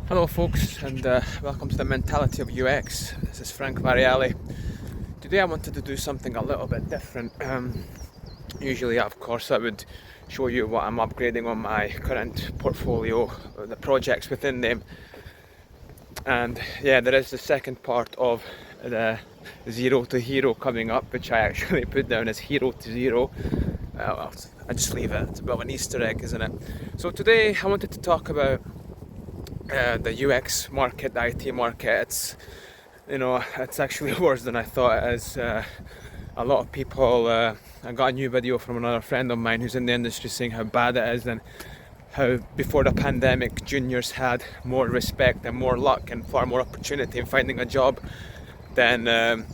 Hello folks, and welcome to the Mentality of UX. This is Frank Variali. Today I wanted to do something a little bit different. Usually, of course, I would show you what I'm upgrading on my current portfolio, the projects within them. And yeah, there is the second part of the Zero to Hero coming up, which I actually put down as Hero to Zero. Well, I just leave it. It's a bit of an Easter egg, isn't it? So today I wanted to talk about the UX market, the IT market. It's actually worse than I thought it is. A lot of people, I got a new video from another friend of mine who's in the industry saying how bad it is and how before the pandemic juniors had more respect and more luck and far more opportunity in finding a job than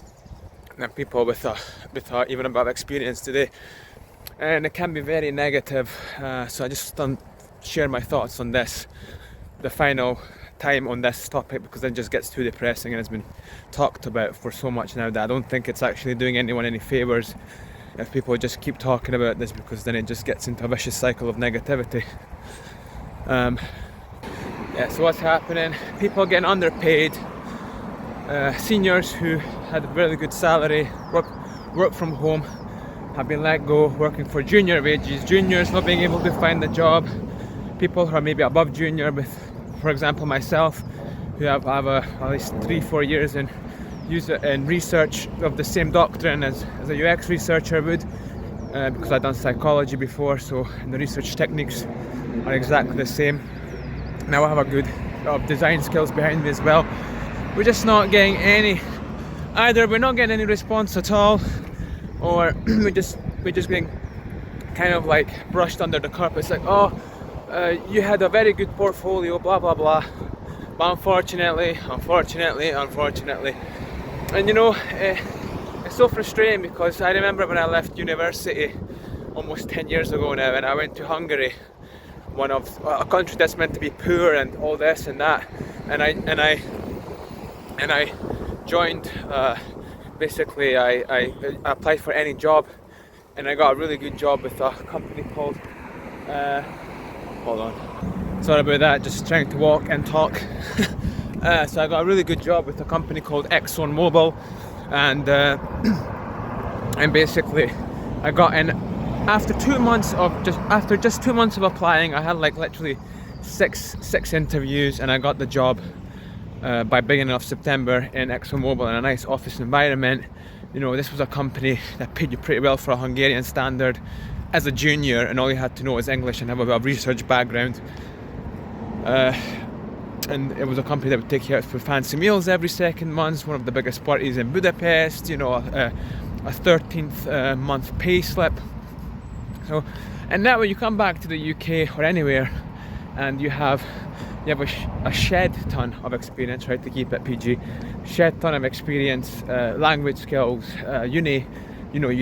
people with even above experience today. And it can be very negative, so I just share my thoughts on this, the final time on this topic, because it just gets too depressing and it's been talked about for so much now that I don't think it's actually doing anyone any favours if people just keep talking about this, because then it just gets into a vicious cycle of negativity. So what's happening? People getting underpaid, seniors who had a really good salary, work from home, have been let go, working for junior wages, juniors not being able to find a job, people who are maybe above junior, with, for example, myself, who have at least 3-4 years in research of the same doctrine as a UX researcher would, because I've done psychology before, so the research techniques are exactly the same. Now I have a good design skills behind me as well. We're just not getting either we're not getting any response at all, or we're just being kind of like brushed under the carpet. It's like, you had a very good portfolio, blah blah blah, but unfortunately, and it's so frustrating, because I remember when I left university almost 10 years ago now, and I went to Hungary, a country that's meant to be poor and all this and that, and I joined. Basically, I applied for any job, and I got a really good job with a company called. Hold on. Sorry about that. Just trying to walk and talk. So I got a really good job with a company called ExxonMobil, and basically I got in after 2 months of applying. I had like literally six interviews, and I got the job by beginning of September in ExxonMobil, in a nice office environment. This was a company that paid you pretty well for a Hungarian standard as a junior, and all you had to know was English and have a research background. And it was a company that would take you out for fancy meals every second month, one of the biggest parties in Budapest, a 13th month pay slip. So, and now when you come back to the UK or anywhere, and you have a shed ton of experience, right, to keep it PG, shed ton of experience, language skills, you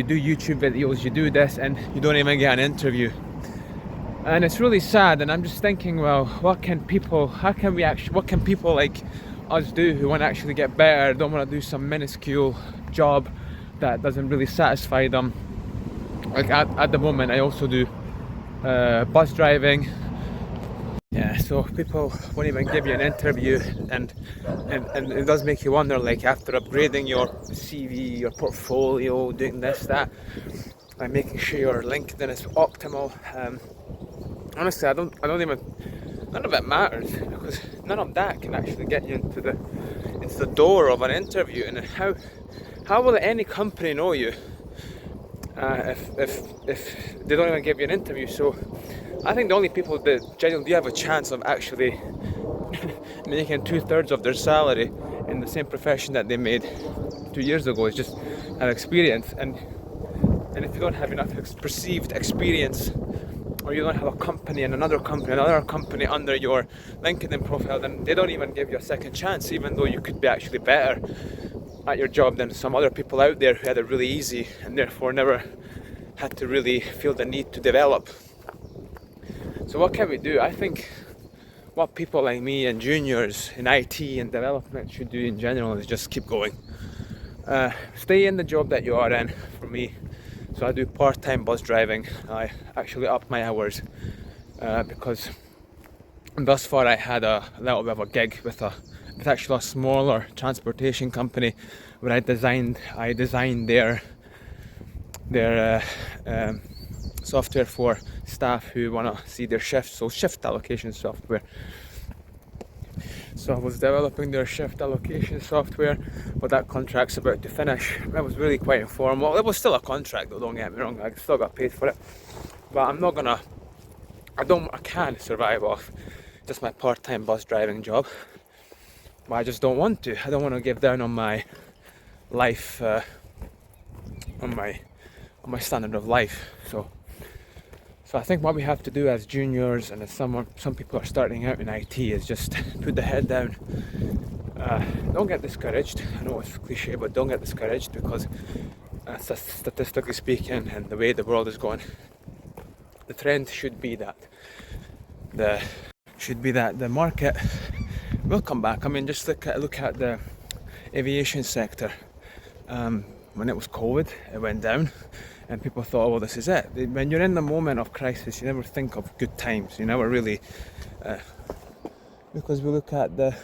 do YouTube videos, you do this, and you don't even get an interview. And it's really sad, and I'm just thinking, well, what can people like us do who want to actually get better, don't want to do some minuscule job that doesn't really satisfy them. Like at the moment, I also do bus driving. Yeah, so people won't even give you an interview, and it does make you wonder, like, after upgrading your CV, your portfolio, doing this, that, and making sure your LinkedIn is optimal. Honestly, I don't even, none of it matters, because none of that can actually get you into the door of an interview. And how will any company know you if they don't even give you an interview? So I think the only people that genuinely do have a chance of actually making 2/3 of their salary in the same profession that they made 2 years ago is just an experience. And if you don't have enough perceived experience, or you don't have a company and another company under your LinkedIn profile, then they don't even give you a second chance, even though you could be actually better at your job than some other people out there who had it really easy and therefore never had to really feel the need to develop. So what can we do? I think what people like me and juniors in IT and development should do in general is just keep going. Stay in the job that you are in. For me, so I do part-time bus driving. I actually up my hours because And thus far, I had a little bit of a gig with actually a smaller transportation company where I designed their software for staff who want to see their shifts, so shift allocation software. So I was developing their shift allocation software, but that contract's about to finish. It was really quite informal. It was still a contract though, don't get me wrong, I still got paid for it. But I can survive off just my part-time bus driving job. But I just don't want to. I don't want to give down on my life, on my standard of life. So I think what we have to do as juniors and as some people are starting out in IT is just put the head down. Don't get discouraged. I know it's cliche, but don't get discouraged, because statistically speaking, and the way the world is going, the trend should be that the market will come back. I mean, just look at the aviation sector. When it was COVID, it went down, and people thought, oh, well, this is it. When you're in the moment of crisis, you never think of good times. You never really, because we look at the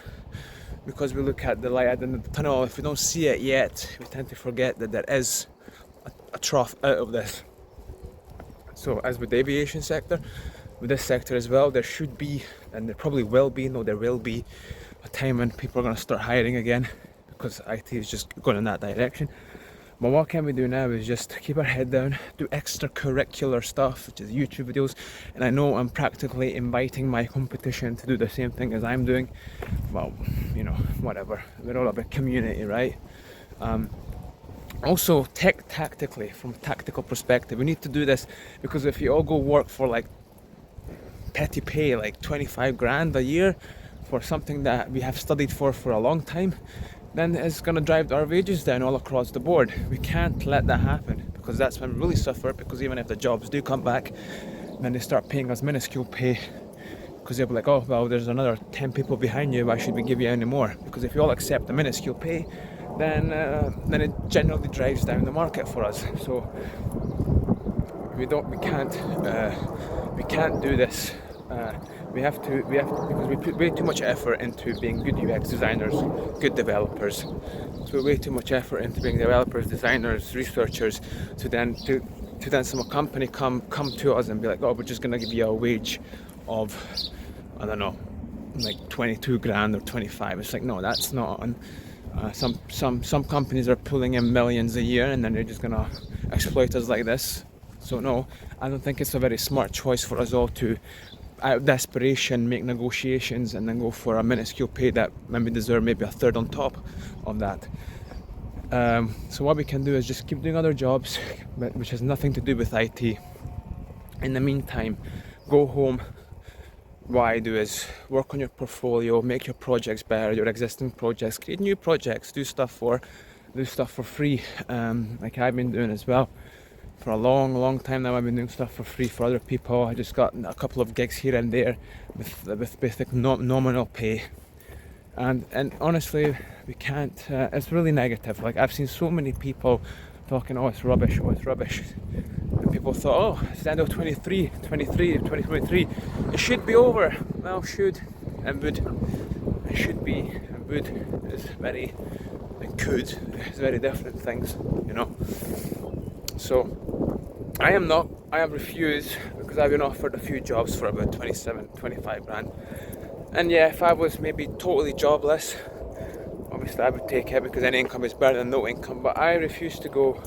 light at the end of the tunnel. If we don't see it yet, we tend to forget that there is a trough out of this. So as with the aviation sector, with this sector as well, there should be, and there probably will be, there will be a time when people are going to start hiring again, because IT is just going in that direction. But what can we do now is just keep our head down, do extracurricular stuff, such as YouTube videos. And I know I'm practically inviting my competition to do the same thing as I'm doing. Well, whatever. We're all about community, right? Also, tactically, from a tactical perspective, we need to do this, because if you all go work for like petty pay, like 25 grand a year for something that we have studied for a long time, then it's going to drive our wages down all across the board. We can't let that happen, because that's when we really suffer. Because even if the jobs do come back, then they start paying us minuscule pay, because they'll be like, oh, well, there's another 10 people behind you, why should we give you any more? Because if you all accept the minuscule pay, then it generally drives down the market for us. So we can't do this. We have to, because we put way too much effort into being good UX designers, good developers. So way too much effort into being developers, designers, researchers, to then some company come to us and be like, oh, we're just gonna give you a wage of, I don't know, like 22 grand or 25. It's like, no, that's not. Some companies are pulling in millions a year, and then they're just gonna exploit us like this. So no, I don't think it's a very smart choice for us all to, out of desperation, make negotiations and then go for a minuscule pay that maybe deserve maybe a third on top of that. So what we can do is just keep doing other jobs, which has nothing to do with IT. In the meantime, go home. What I do is work on your portfolio, make your projects better, your existing projects, create new projects, do stuff for free, like I've been doing as well. For a long time now, I've been doing stuff for free for other people. I just got a couple of gigs here and there with basic nominal pay. And honestly, we can't, it's really negative. Like, I've seen so many people talking, oh, it's rubbish. And people thought, oh, it's the end of 2023, it should be over. Well, should and would. It should be and would is very, and could is very different things, So I have refused, because I've been offered a few jobs for about 25 grand. And yeah, if I was maybe totally jobless, obviously I would take it, because any income is better than no income. But I refused to go.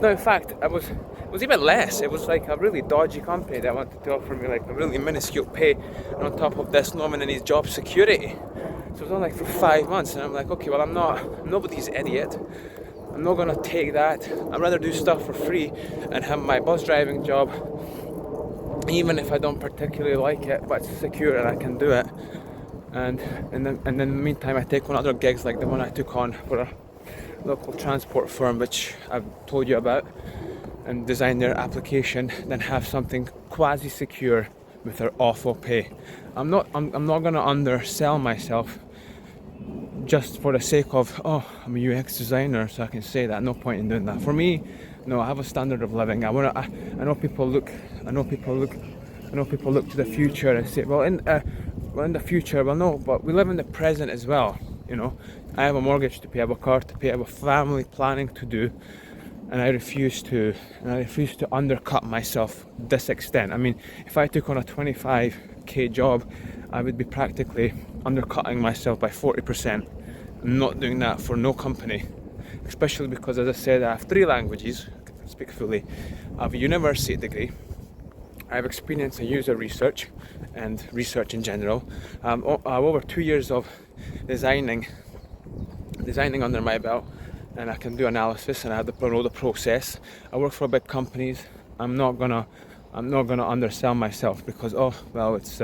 No, in fact, it was even less. It was like a really dodgy company that wanted to offer me like a really minuscule pay, and on top of this, no one needs job security. So it was only like for 5 months, and I'm like, okay, well, I'm nobody's idiot. I'm not gonna take that. I'd rather do stuff for free and have my bus driving job, even if I don't particularly like it, but it's secure and I can do it. And then in the meantime, I take on other gigs, like the one I took on for a local transport firm, which I've told you about, and design their application, then have something quasi secure with their awful pay. I'm not gonna undersell myself just for the sake of, oh, I'm a UX designer, so I can say that. No point in doing that. For me, no, I have a standard of living. I know people look I know people look to the future and say, well, in the future, well, no, but we live in the present as well. You know, I have a mortgage to pay, I have a car to pay, I have a family planning to do, and I refuse to undercut myself this extent. I mean, if I took on a 25k job, I would be practically undercutting myself by 40%. I'm not doing that for no company, especially because, as I said, I have 3 languages, I speak fully, I have a university degree, I have experience in user research and research in general. I have over 2 years of designing under my belt, and I can do analysis, and I have to know the process. I work for big companies. I'm not gonna undersell myself because, oh well, it's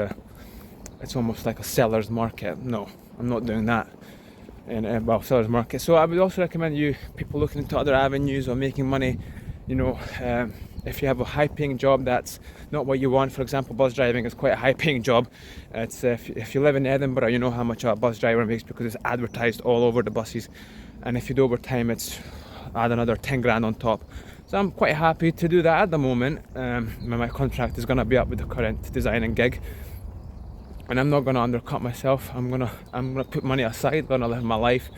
almost like a seller's market. No, I'm not doing that. And seller's market. So I would also recommend people looking into other avenues of making money. You know, if you have a high-paying job that's not what you want. For example, bus driving is quite a high-paying job. It's if you live in Edinburgh, you know how much a bus driver makes because it's advertised all over the buses. And if you do overtime, it's add another 10 grand on top. So I'm quite happy to do that at the moment. My contract is going to be up with the current designing gig, and I'm not going to undercut myself. I'm gonna put money aside, gonna live my life.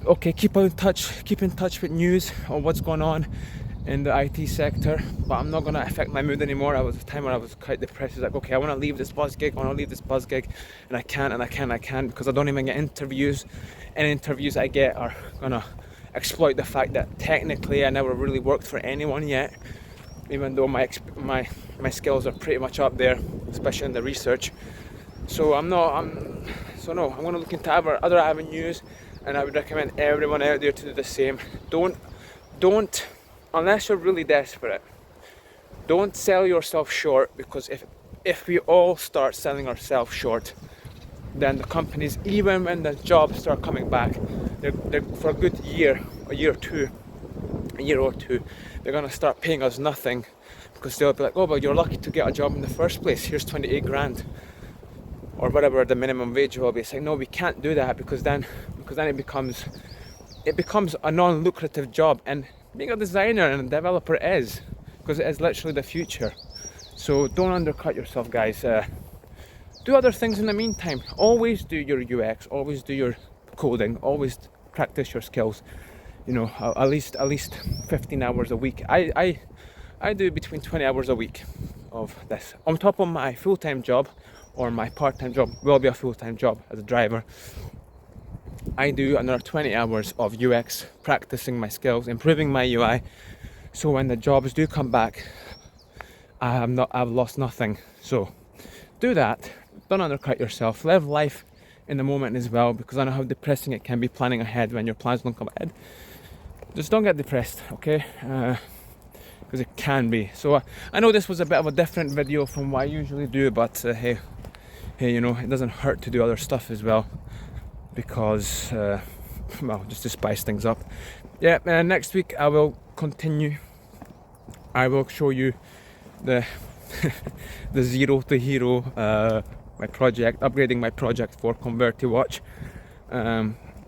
Okay, keep in touch with news on what's going on in the IT sector, but I'm not going to affect my mood anymore. I was a time where I was quite depressed. It's like, okay, I want to leave this buzz gig, and I can't because I don't even get interviews. Any interviews I get are gonna exploit the fact that technically I never really worked for anyone yet, even though my skills are pretty much up there, especially in the research. So I'm going to look into other avenues, and I would recommend everyone out there to do the same. Don't unless you're really desperate, don't sell yourself short, because if we all start selling ourselves short, then the companies, even when the jobs start coming back, they're for a good year or two, they're gonna start paying us nothing, because they'll be like, oh, but you're lucky to get a job in the first place. Here's 28 grand, or whatever the minimum wage will be. It's like, no, we can't do that, because then it becomes a non-lucrative job. And being a designer and a developer is, because it is literally the future. So don't undercut yourself, guys. Do other things in the meantime. Always do your UX, always do your coding, always practice your skills. You know, at least 15 hours a week. I do between 20 hours a week of this on top of my full-time job, or my part-time job will be a full-time job as a driver. I do another 20 hours of UX, practicing my skills, improving my UI, so when the jobs do come back, I've lost nothing. So do that. Don't undercut yourself. Live life in the moment as well, because I know how depressing it can be planning ahead when your plans don't come ahead. Just don't get depressed, okay? Because it can be. So I know this was a bit of a different video from what I usually do, but hey, you know, it doesn't hurt to do other stuff as well, because just to spice things up. Yeah, next week I will continue. I will show you the the zero to hero, my project, upgrading my project for ConvertiWatch.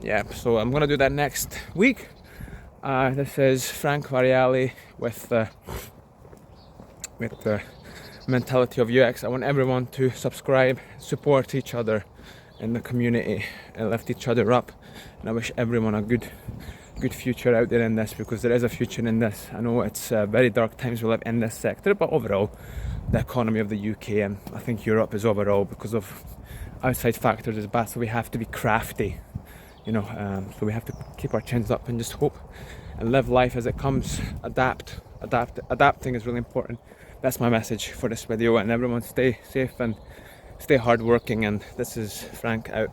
Yeah, so I'm gonna do that next week. This is Frank Variali with the mentality of UX. I want everyone to subscribe, support each other in the community, and lift each other up. And I wish everyone a good future out there in this, because there is a future in this. I know it's very dark times we live in this sector, but overall, the economy of the UK, and I think Europe is overall, because of outside factors, is bad. So we have to be crafty, you know. So we have to keep our chins up and just hope and live life as it comes. Adapting is really important. That's my message for this video, and everyone stay safe and stay hardworking. And this is Frank out.